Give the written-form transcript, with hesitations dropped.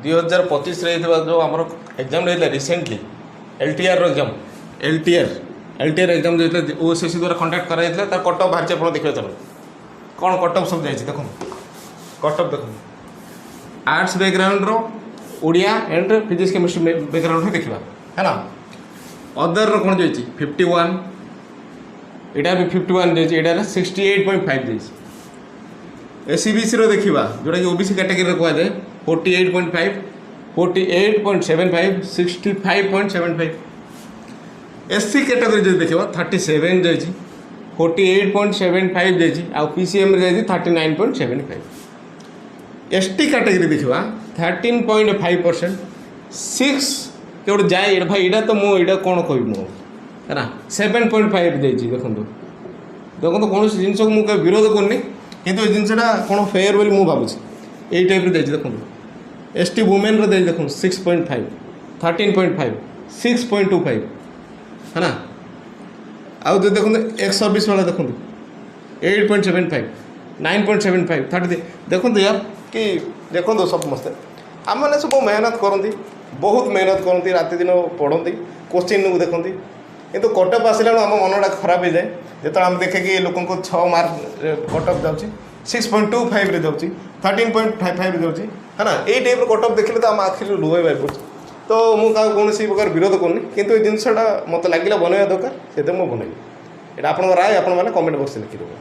2025 जो आम एग्जाम रही recently LTR exam LTR exam जो ओएसएससी द्वारा कंडक्ट कराई कट ऑफ बाहर आप देखिए चलो कौन कट ऑफ सब जाइए देखो कट ऑफ देखो arts background Odia and physics chemistry background देखा है ना अदर कौन जाइए 51 यहाँ भी 51 जाइए यहाँ 68.5 जाइए एससीबीसी देखा जोटा कि ओबीसी कैटेगरी कहुए 48.5 48.75 65.75 एससी कैटेगरी जो देखा 37 जाइए 48.75 जाइए आ पीसीएम जाइए 39.75 एसटी कैटेगरी देखा 13.5% 6 के जाए भाई यहाँ तो मुझे कौन कह है ना 7.5 जाइए देखो देखो कौन जिनस को मुझे विरोध करनी किंतु जिनसा कौन फेयर बोली मुझे भावुँ यही टाइप देखिए देखो एसटी वुमेन देखो 6.5 13.5 6.25 है ना आउ जो देखो एक्स सर्विस वाला देखो 8.75 9.75 30 देखो यार कि देखो सब मस्ते आम मैंने सब मेहनत करती बहुत मेहनत करती राति दिन पढ़ती क्वेश्चन को देखती किंतु कटअप आसला आम मनटा खराब हो जाए जो आम देखे कि लोक 6 मार्क कटअप जाऊँगी 6.25 जाऊँगी 13.55 जाऊँगी है ना यही टाइप कटअप देखले तो आम आखिर लुह बाहर पड़े तो मुझे कौन प्रकार विरोध करनी किंतु ये जिनसा मत लगे बनवा दरकार से मुझे बनइबी यहाँ आप राय आप कमेंट बक्स लिखिदेवे।